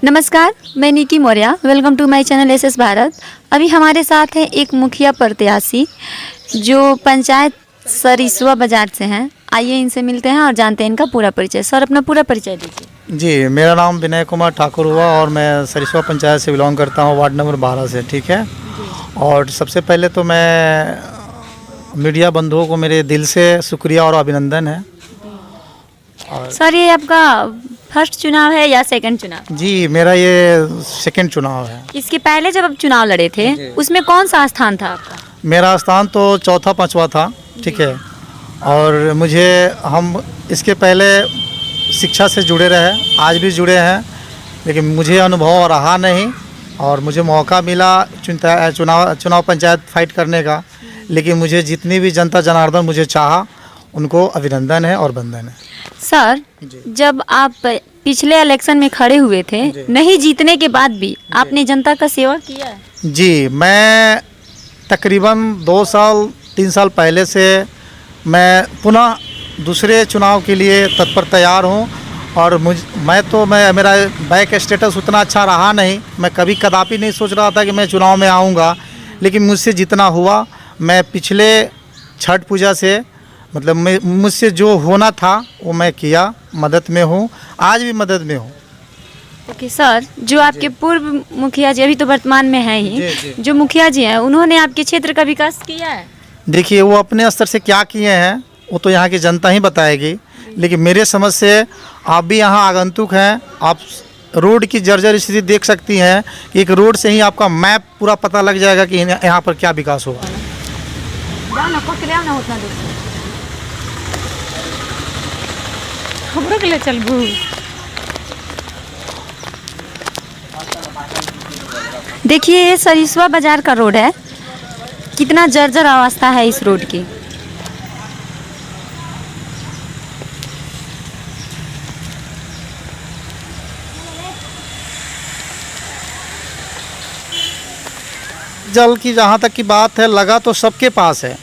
नमस्कार, मैं Niki Maurya. Welcome to my channel SS Bharat. अभी हमारे साथ है एक मुखिया प्रत्याशी जो पंचायत सरिस्वा बाजार से हैं। आइए इनसे मिलते हैं और जानते हैं इनका पूरा परिचय। सर, अपना पूरा परिचय दीजिए। जी, मेरा नाम विनय कुमार ठाकुर हुआ और मैं सरिस्वा पंचायत से बिलोंग करता हूँ, वार्ड नंबर 12 से। ठीक है। और सबसे पहले तो मैं मीडिया बंधुओं को मेरे दिल से शुक्रिया और अभिनंदन है। सर, ये आपका फर्स्ट चुनाव है या सेकंड चुनाव? जी, मेरा ये सेकंड चुनाव है। इसके पहले जब आप चुनाव लड़े थे उसमें कौन सा स्थान था आपका? मेरा स्थान तो चौथा पांचवा था। ठीक है। और हम इसके पहले शिक्षा से जुड़े रहे, आज भी जुड़े हैं, लेकिन मुझे अनुभव रहा नहीं और मुझे मौका मिला चुनाव पंचायत फाइट करने का। लेकिन मुझे जितनी भी जनता जनार्दन मुझे चाहा, उनको अभिनंदन है और वंदन है। सर, जब आप पिछले इलेक्शन में खड़े हुए थे, नहीं जीतने के बाद भी आपने जनता का सेवा किया है? जी, मैं तकरीबन 2-3 साल पहले से मैं पुनः दूसरे चुनाव के लिए तत्पर तैयार हूँ। और मेरा बैक स्टेटस उतना अच्छा रहा नहीं। मैं कदापि नहीं सोच रहा था कि मैं चुनाव में आऊँगा, लेकिन मुझसे जितना हुआ, मैं पिछले छठ पूजा से मतलब मुझसे जो होना था वो मैं किया, मदद में हूँ, आज भी मदद में हूँ। ओके सर, जो आपके पूर्व मुखिया जी, अभी तो वर्तमान में हैं ही, जो मुखिया जी हैं, उन्होंने आपके क्षेत्र का विकास किया है? देखिए, वो अपने स्तर से क्या किए हैं वो तो यहाँ की जनता ही बताएगी, लेकिन मेरे समझ से आप भी यहाँ आगंतुक हैं। आप रोड की जर्जर स्थिति देख सकती हैं। एक रोड से ही आपका मैप पूरा पता लग जाएगा कि यहाँ पर क्या विकास हुआ। देखिए, ये सरिस्वा बाजार का रोड है। कितना जर्जर अवस्था है इस रोड की। जल की जहाँ तक की बात है, लगा तो सबके पास है,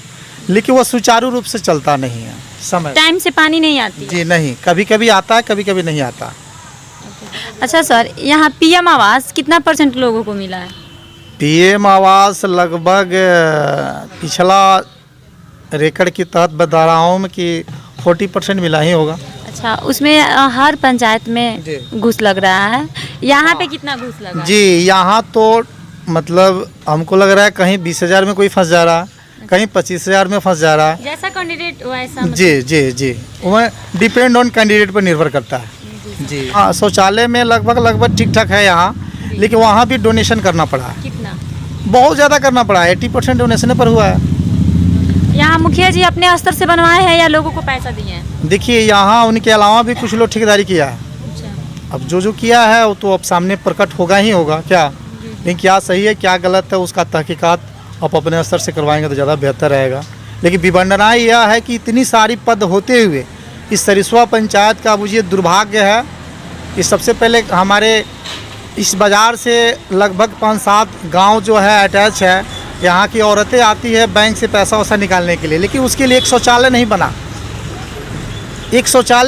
लेकिन वो सुचारू रूप से चलता नहीं है। समय टाइम से पानी नहीं आती? जी नहीं, कभी कभी आता है, कभी कभी नहीं आता। अच्छा सर, यहाँ पीएम आवास कितना % लोगों को मिला है? पीएम आवास लगभग पिछला रेकड़ के तहत बता रहा हूँ मैं कि 40% मिला ही होगा। अच्छा, उसमें हर पंचायत में घूस लग रहा है। यहाँ पे कितना घूस लगा? जी, यहाँ तो मतलब हमको लग रहा है कहीं 20,000 में कोई फंस जा रहा है, कहीं 25,000 में फंस जा रहा है। जैसा कैंडिडेट वैसा जी जी जी, वह डिपेंड ऑन कैंडिडेट पर निर्भर करता है। जी हाँ, शौचालय में लगभग ठीक ठाक है यहाँ, लेकिन वहाँ भी डोनेशन करना पड़ा है। कितना? बहुत ज़्यादा करना पड़ा है। 80% डोनेशन पर हुआ है। यहाँ मुखिया जी अपने स्तर से बनवाए हैं या लोगों को पैसा दिए हैं? देखिए, यहाँ उनके अलावा भी कुछ लोग ठेकेदारी किया है। अब जो किया है वो तो अब सामने प्रकट होगा ही होगा क्या, लेकिन क्या सही है क्या गलत है उसका तहकीकात आप अपने स्तर से करवाएंगे तो ज़्यादा बेहतर रहेगा। लेकिन विडंबना यह है कि इतनी सारी पद होते हुए इस सरिस्वा पंचायत का मुझे दुर्भाग्य है कि सबसे पहले हमारे इस बाज़ार से लगभग 5-7 गांव जो है अटैच है। यहाँ की औरतें आती है बैंक से पैसा वैसा निकालने के लिए, लेकिन उसके लिए एक शौचालय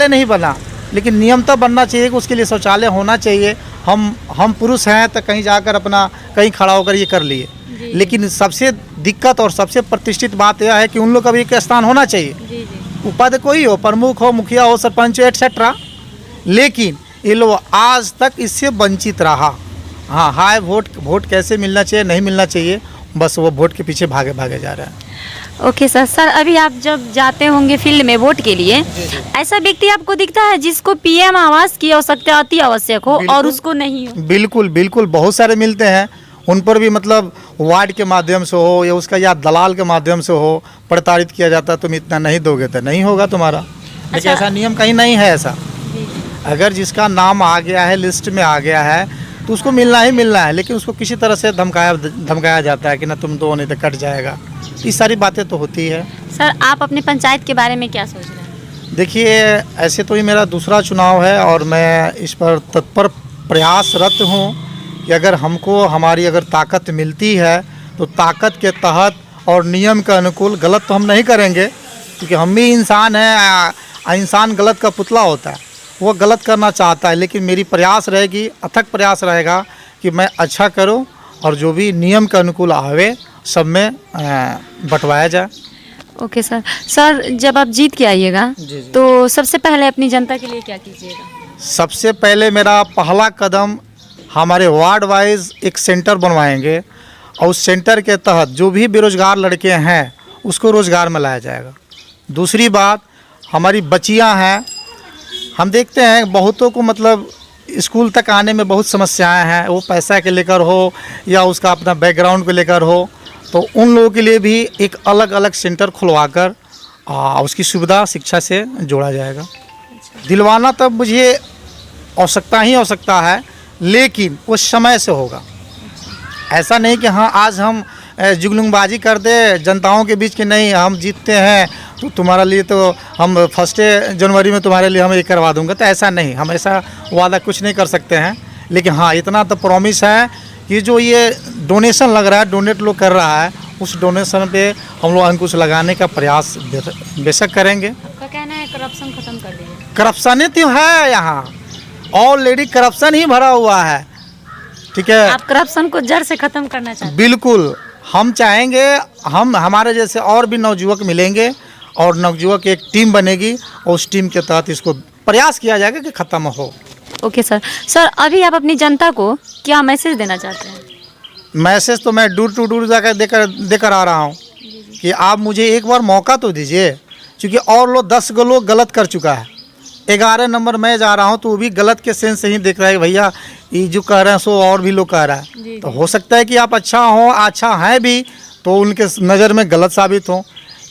नहीं बना। लेकिन नियम तो बनना चाहिए कि उसके लिए शौचालय होना चाहिए। हम पुरुष हैं तो कहीं जाकर अपना कहीं खड़ा होकर ये कर लिए, लेकिन सबसे दिक्कत और सबसे प्रतिष्ठित बात यह है कि उन लोग का भी एक स्थान होना चाहिए। वो पद कोई हो, प्रमुख हो, मुखिया हो, सरपंच हो, एटसेट्रा, लेकिन ये लोग आज तक इससे वंचित रहा। हाँ, हाय वोट कैसे मिलना चाहिए, नहीं मिलना चाहिए, बस वो वोट के पीछे भागे जा रहा है। ओके सर, अभी आप जब जाते होंगे फील्ड में वोट के लिए, ऐसा व्यक्ति आपको दिखता है जिसको पीएम आवास की आवश्यकता अति आवश्यक हो और उसको नहीं हो? बिल्कुल बहुत सारे मिलते हैं। उन पर भी मतलब वार्ड के माध्यम से हो या उसका या दलाल के माध्यम से हो प्रताड़ित किया जाता है। तुम इतना नहीं दोगे तो नहीं होगा तुम्हारा। लेकिन ऐसा नियम कहीं नहीं है। ऐसा अगर जिसका नाम आ गया है, लिस्ट में आ गया है, तो उसको मिलना ही मिलना है, लेकिन उसको किसी तरह से धमकाया जाता है कि ना तुम दो नहीं तो कट जाएगा। ये सारी बातें तो होती है। सर, आप अपने पंचायत के बारे में क्या सोच रहे हैं? देखिए, ऐसे तो ये मेरा दूसरा चुनाव है और मैं इस पर तत्पर प्रयासरत हूँ कि अगर हमको हमारी अगर ताकत मिलती है तो ताकत के तहत और नियम के अनुकूल गलत तो हम नहीं करेंगे, क्योंकि हम भी इंसान हैं। इंसान गलत का पुतला होता है। वो गलत करना चाहता है, लेकिन मेरी प्रयास रहेगी, अथक प्रयास रहेगा कि मैं अच्छा करूं और जो भी नियम के अनुकूल आवे सब में बंटवाया जाए। Okay sir. सर जब आप जीत के आइएगा जी। तो सबसे पहले अपनी जनता के लिए क्या कीजिएगा? सबसे पहले मेरा पहला कदम हमारे वार्ड वाइज एक सेंटर बनवाएंगे और उस सेंटर के तहत जो भी बेरोजगार लड़के हैं उसको रोज़गार में लाया जाएगा। दूसरी बात, हमारी बच्चियां हैं, हम देखते हैं बहुतों को मतलब स्कूल तक आने में बहुत समस्याएं हैं, वो पैसा के लेकर हो या उसका अपना बैकग्राउंड को लेकर हो, तो उन लोगों के लिए भी एक अलग अलग सेंटर खुलवाकर उसकी सुविधा शिक्षा से जोड़ा जाएगा। दिलवाना तब मुझे आवश्यकता है, लेकिन वो समय से होगा। ऐसा नहीं कि हाँ आज हम जुगलूंबाजी कर दे जनताओं के बीच कि नहीं हम जीतते हैं तो तुम्हारे लिए तो हम 1 जनवरी में तुम्हारे लिए हम ये करवा दूंगा, तो ऐसा नहीं, हम ऐसा वादा कुछ नहीं कर सकते हैं। लेकिन हाँ इतना तो प्रॉमिस है कि जो ये डोनेशन लग रहा है, डोनेट लोग कर रहा है, उस डोनेशन पे हम लोग अंकुश लगाने का प्रयास बेशक करेंगे। आपका कहना है करप्शन खत्म कर दीजिए? करप्शन तो है यहाँ, ऑलरेडी करप्शन ही भरा हुआ है, ठीक है। आप करप्शन को जड़ से खत्म करना चाहते हैं? बिल्कुल, हम चाहेंगे हमारे जैसे और भी नवयुवक मिलेंगे और नवयुवक एक टीम बनेगी और उस टीम के तहत इसको प्रयास किया जाएगा कि ख़त्म हो। Okay sir. सर अभी आप अपनी जनता को क्या मैसेज देना चाहते हैं? मैसेज तो मैं डोर टू डोर जाकर देकर आ रहा हूँ कि आप मुझे एक बार मौका तो दीजिए, क्योंकि और लोग 10 लोग गलत कर चुका है, 11 नंबर मैं जा रहा हूँ तो वो भी गलत के सेंस से ही देख रहा है भैया ये जो कह रहे हैं सो और भी लोग कह रहा है। तो हो सकता है कि आप अच्छा हैं भी तो उनके नज़र में गलत साबित हो,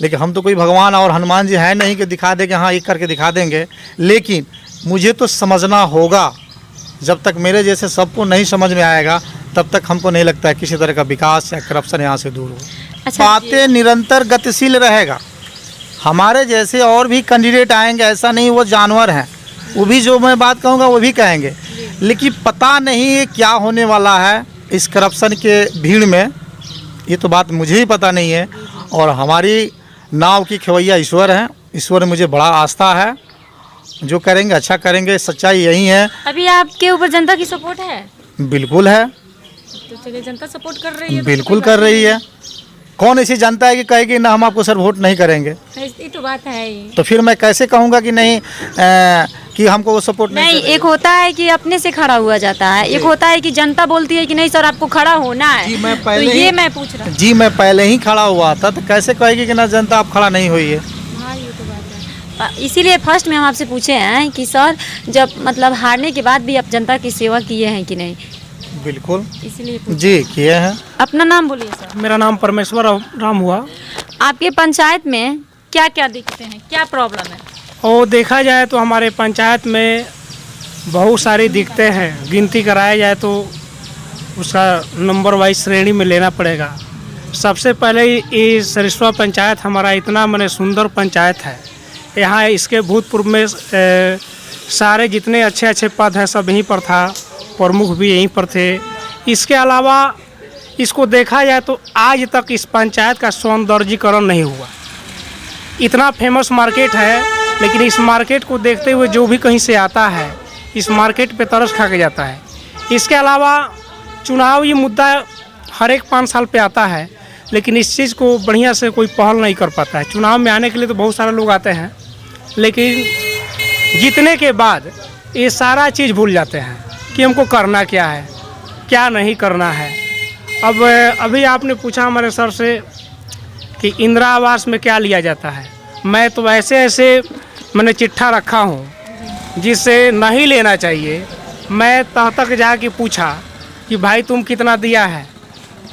लेकिन हम तो कोई भगवान और हनुमान जी हैं नहीं कि दिखा देंगे हाँ ये करके दिखा देंगे। लेकिन मुझे तो समझना होगा, जब तक मेरे जैसे सबको नहीं समझ में आएगा तब तक हमको नहीं लगता है किसी तरह का विकास या करप्शन यहाँ से दूर हो। अच्छा, बातें निरंतर गतिशील रहेगा। हमारे जैसे और भी कैंडिडेट आएंगे, ऐसा नहीं वो जानवर हैं, वो भी जो मैं बात कहूँगा वो भी कहेंगे, लेकिन पता नहीं है क्या होने वाला है इस करप्शन के भीड़ में, ये तो बात मुझे ही पता नहीं है। और हमारी नाव की खेवैया ईश्वर हैं, ईश्वर में मुझे बड़ा आस्था है, जो करेंगे अच्छा करेंगे, सच्चाई यही है। अभी आपके ऊपर जनता की सपोर्ट है? बिल्कुल है, तो चलिए जनता सपोर्ट कर रही है, बिल्कुल कर रही है। कौन ऐसी जनता है कि कहेगी ना हम आपको सर वोट नहीं करेंगे? ये तो बात है ही। तो फिर मैं कैसे कहूँगा कि नहीं कि हमको वो सपोर्ट नहीं, एक होता है कि अपने से खड़ा हुआ जाता है, एक होता है कि जनता बोलती है कि नहीं सर आपको खड़ा होना है। जी मैं पहले तो ये मैं पूछ रहा हूँ। जी मैं पहले ही खड़ा हुआ था, तो कैसे कहेगी कि ना जनता आप खड़ा नहीं हुई है? हाँ ये तो बात है। इसीलिए फर्स्ट में हम आपसे पूछे हैं कि सर जब मतलब हारने के बाद भी आप जनता की सेवा किए हैं कि नहीं? बिल्कुल, इसीलिए जी किए हैं। अपना नाम बोलिए सर। मेरा नाम परमेश्वर राम हुआ। आपके पंचायत में क्या क्या दिक्कतें हैं, क्या प्रॉब्लम है? और देखा जाए तो हमारे पंचायत में बहुत सारी दिक्कतें हैं, गिनती कराया जाए तो उसका नंबर वाइज श्रेणी में लेना पड़ेगा। सबसे पहले ये सरिस्वा पंचायत हमारा इतना मने सुंदर पंचायत है, यहाँ इसके भूतपूर्व में सारे जितने अच्छे अच्छे पद हैं सब यहीं पर था, प्रमुख भी यहीं पर थे। इसके अलावा इसको देखा जाए तो आज तक इस पंचायत का सौंदर्यीकरण नहीं हुआ। इतना फेमस मार्केट है, लेकिन इस मार्केट को देखते हुए जो भी कहीं से आता है इस मार्केट पे तरस खा के जाता है। इसके अलावा चुनाव ये मुद्दा हर एक 5 साल पे आता है, लेकिन इस चीज़ को बढ़िया से कोई पहल नहीं कर पाता है। चुनाव में आने के लिए तो बहुत सारे लोग आते हैं, लेकिन जीतने के बाद ये सारा चीज़ भूल जाते हैं कि हमको करना क्या है, क्या नहीं करना है। अब अभी आपने पूछा हमारे सर से कि इंदिरा आवास में क्या लिया जाता है। मैं तो ऐसे मैंने चिट्ठा रखा हूँ जिससे नहीं लेना चाहिए। मैं तह तक जाके पूछा कि भाई तुम कितना दिया है,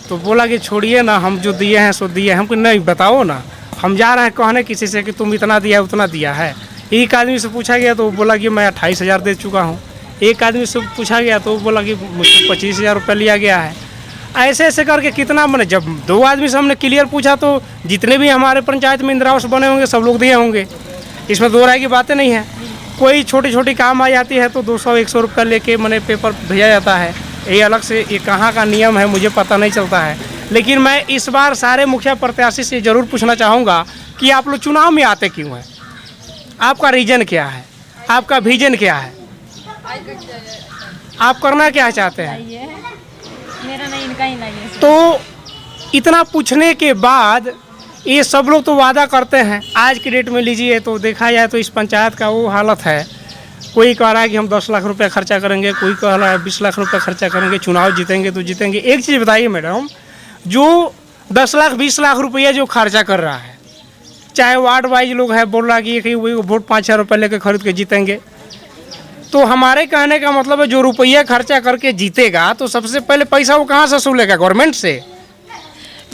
तो बोला कि छोड़िए ना, हम जो दिए हैं सो दिए हैं। हमको नहीं बताओ ना, हम जा रहे हैं कहने किसी से कि तुम इतना दिया उतना दिया है। एक आदमी से पूछा गया तो वो बोला कि मैं 28,000 दे चुका हूँ। एक आदमी से पूछा गया तो वो बोला कि मुझसे 25,000 रुपये लिया गया है। ऐसे ऐसे करके कितना मैंने, जब 2 आदमी से हमने क्लियर पूछा तो जितने भी हमारे पंचायत में इंदिरा आवास बने होंगे सब लोग दिए होंगे, इसमें 2 राय की बातें नहीं है। कोई छोटी छोटी काम आ जाती है तो 200-100 रुपये लेके मैंने पेपर भेजा जाता है। ये अलग से ये कहाँ का नियम है मुझे पता नहीं चलता है। लेकिन मैं इस बार सारे मुखिया प्रत्याशी से ज़रूर पूछना चाहूँगा कि आप लोग चुनाव में आते क्यों हैं, आपका रीजन क्या है, आपका विजन क्या है। आप करना क्या चाहते हैं? मेरा नहीं, इनका ही लाइए। तो इतना पूछने के बाद ये सब लोग तो वादा करते हैं। आज की डेट में लीजिए तो देखा जाए तो इस पंचायत का वो हालत है, कोई कह रहा है कि हम 10 लाख रुपए खर्चा करेंगे, कोई कह रहा है 20 लाख रुपए खर्चा करेंगे, चुनाव जीतेंगे तो जीतेंगे। एक चीज़ बताइए मैडम, जो 10 लाख 20 लाख रुपया जो खर्चा कर रहा है, चाहे वार्ड वाइज लोग हैं बोल रहा कि वही वोट 5,000 रुपये लेकर खरीद के जीतेंगे, तो हमारे कहने का मतलब है जो रुपया खर्चा करके जीतेगा तो सबसे पहले पैसा वो कहाँ से वसूलेगा? गवर्नमेंट से।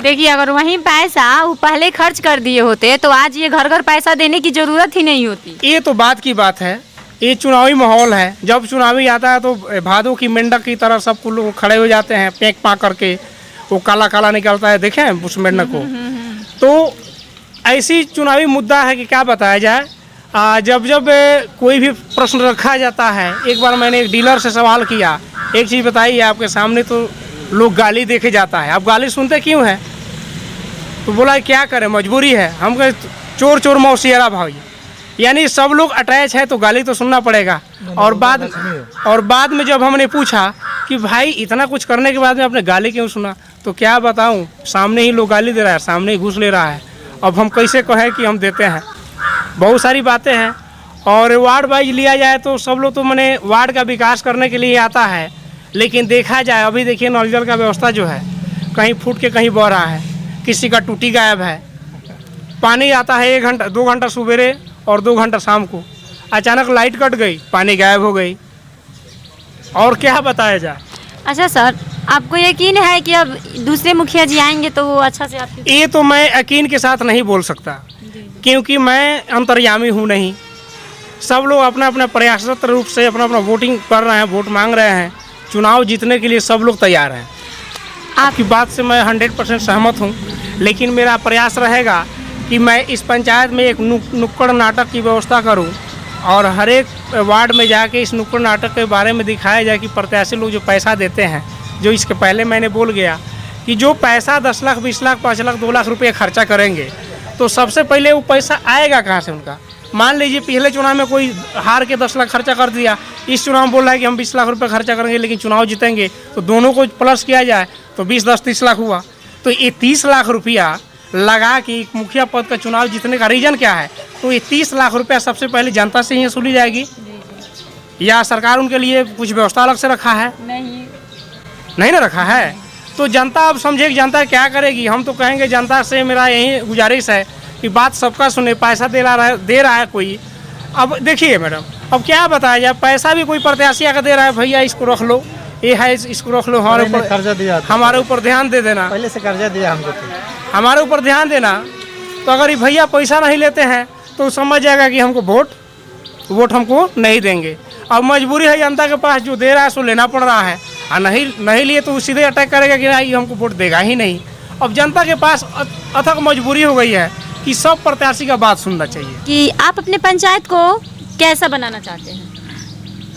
देखिए, अगर वही पैसा वो पहले खर्च कर दिए होते तो आज ये घर घर पैसा देने की जरूरत ही नहीं होती। ये तो बात की बात है, ये चुनावी माहौल है। जब चुनावी आता है तो भादों की मेंढक की तरह सब लोग खड़े हो जाते हैं, पैक पा करके वो काला काला निकलता है, देखें उस मेंढक को। तो ऐसी चुनावी मुद्दा है कि क्या बताया जाए। जब जब कोई भी प्रश्न रखा जाता है, एक बार मैंने एक डीलर से सवाल किया, एक चीज़ बताइए आपके सामने तो लोग गाली देखे जाता है, आप गाली सुनते क्यों हैं? तो बोला क्या करें, मजबूरी है। हम कहे चोर चोर मौसियारा भाई, यानी सब लोग अटैच है तो गाली तो सुनना पड़ेगा। और बाद में जब हमने पूछा कि भाई इतना कुछ करने के बाद में आपने गाली क्यों सुना, तो क्या बताऊं, सामने ही लोग गाली दे रहा है, सामने ही घूस ले रहा है। अब हम कैसे कहें कि हम देते हैं? बहुत सारी बातें हैं। और वार्ड वाइज लिया जाए तो सब लोग तो मैंने वार्ड का विकास करने के लिए आता है, लेकिन देखा जाए अभी देखिए नल जल का व्यवस्था जो है कहीं फूट के कहीं बह रहा है, किसी का टूटी गायब है। पानी आता है 1 घंटा 2 घंटा सवेरे और 2 घंटा शाम को, अचानक लाइट कट गई, पानी गायब हो गई, और क्या बताया जाए। अच्छा सर, आपको यकीन है कि अब दूसरे मुखिया जी आएंगे तो वो अच्छा से आपकी? ये तो मैं यकीन के साथ नहीं बोल सकता, क्योंकि मैं अंतर्यामी हूँ नहीं। सब लोग अपना अपना प्रयासरत रूप से अपना अपना वोटिंग कर रहे हैं, वोट मांग रहे हैं, चुनाव जीतने के लिए सब लोग तैयार हैं। आपकी बात से मैं 100% सहमत हूँ, लेकिन मेरा प्रयास रहेगा कि मैं इस पंचायत में एक नुक्कड़ नाटक की व्यवस्था करूँ और हर एक वार्ड में जाके इस नुक्कड़ नाटक के बारे में दिखाया जाए कि प्रत्याशी लोग जो पैसा देते हैं, जो इसके पहले मैंने बोल गया कि जो पैसा 10 लाख 20 लाख 5 लाख 2 लाख रुपये खर्चा करेंगे तो सबसे पहले वो पैसा आएगा कहाँ से उनका? मान लीजिए पिछले चुनाव में कोई हार के 10 लाख खर्चा कर दिया, इस चुनाव में बोल रहा है कि हम 20 लाख रुपए खर्चा करेंगे लेकिन चुनाव जीतेंगे, तो दोनों को प्लस किया जाए तो 20 10 30 लाख हुआ। तो ये 30 लाख रुपया लगा कि एक मुखिया पद का चुनाव जीतने का रीज़न क्या है? तो ये 30 लाख रुपया सबसे पहले जनता से ही वसूली जाएगी, या सरकार उनके लिए कुछ व्यवस्था अलग से रखा है? नहीं ना रखा है। तो जनता अब समझे कि जनता क्या करेगी। हम तो कहेंगे जनता से मेरा यही गुजारिश है कि बात सबका सुने। पैसा दे रहा है कोई, अब देखिए मैडम, अब क्या बताया जाए, पैसा भी कोई प्रत्याशी आकर दे रहा है, भैया इसको रख लो, ये है इसको रख लो, हमारे ऊपर कर्जा दिया, हमारे ऊपर ध्यान दे देना, पहले से कर्जा दिया हमको, तो हमारे ऊपर ध्यान देना। तो अगर ये भैया पैसा नहीं लेते हैं तो समझ जाएगा कि हमको वोट हमको नहीं देंगे। अब मजबूरी है जनता के पास, जो दे रहा है सो लेना पड़ रहा है, और नहीं लिए तो सीधे अटैक करेगा कि नहीं हमको वोट देगा ही नहीं। अब जनता के पास अथक मजबूरी हो गई है कि सब प्रत्याशी का बात सुनना चाहिए। कि आप अपने पंचायत को कैसा बनाना चाहते हैं?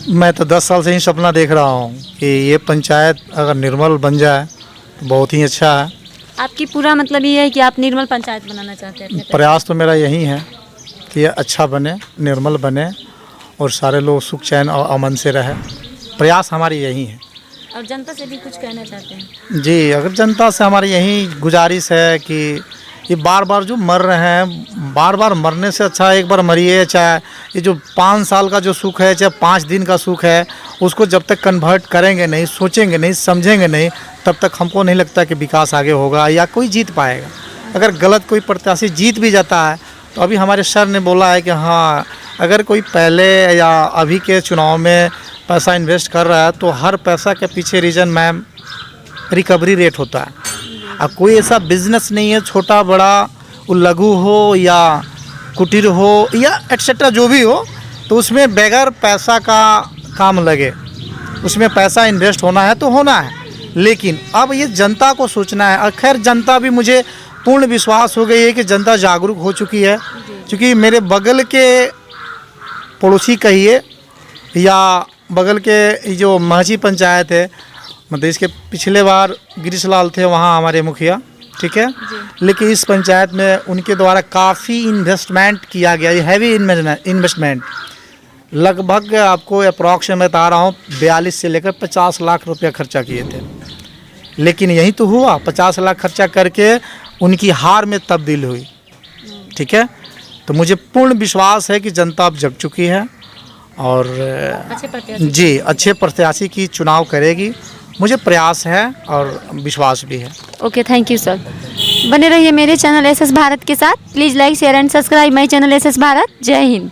मैं तो 10 साल से ही सपना देख रहा हूँ कि ये पंचायत अगर निर्मल बन जाए तो बहुत ही अच्छा है। आपकी पूरा मतलब ये है कि आप निर्मल पंचायत बनाना चाहते हैं? प्रयास तो मेरा यही है कि ये अच्छा बने, निर्मल बने और सारे लोग सुख चैन और अमन से रहे। प्रयास हमारी यही है। और जनता से भी कुछ कहना चाहते हैं? जी, अगर जनता से हमारी यही गुजारिश है कि ये बार बार जो मर रहे हैं, बार बार मरने से अच्छा एक बार मरिए। चाहे ये जो 5 साल का जो सुख है, चाहे 5 दिन का सुख है, उसको जब तक कन्वर्ट करेंगे नहीं, सोचेंगे नहीं, समझेंगे नहीं, तब तक हमको नहीं लगता कि विकास आगे होगा या कोई जीत पाएगा। अगर गलत कोई प्रत्याशी जीत भी जाता है तो अभी हमारे सर ने बोला है कि हाँ, अगर कोई पहले या अभी के चुनाव में पैसा इन्वेस्ट कर रहा है तो हर पैसा के पीछे रीज़न मैम रिकवरी रेट होता है। अब कोई ऐसा बिजनेस नहीं है, छोटा बड़ा, वो लघु हो या कुटीर हो या एटसेट्रा जो भी हो, तो उसमें बगैर पैसा का काम लगे, उसमें पैसा इन्वेस्ट होना है तो होना है। लेकिन अब ये जनता को सोचना है। और खैर जनता भी, मुझे पूर्ण विश्वास हो गई है कि जनता जागरूक हो चुकी है, क्योंकि मेरे बगल के पड़ोसी कहिए या बगल के जो महजी पंचायत है, मतलब इसके पिछले बार गिरीश लाल थे वहाँ हमारे मुखिया, ठीक है, लेकिन इस पंचायत में उनके द्वारा काफ़ी इन्वेस्टमेंट किया गया, हैवी इन्वेस्टमेंट। लगभग आपको अप्रॉक्स मैं बता रहा हूँ 42 से लेकर 50 लाख रुपया खर्चा किए थे, लेकिन यही तो हुआ, 50 लाख खर्चा करके उनकी हार में तब्दील हुई। ठीक है, तो मुझे पूर्ण विश्वास है कि जनता अब जग चुकी है और जी अच्छे प्रत्याशी की चुनाव करेगी। मुझे प्रयास है और विश्वास भी है। Okay, thank you sir. बने रहिए मेरे चैनल एसएस भारत के साथ। Please like share and subscribe my channel SS Bharat. जय हिंद।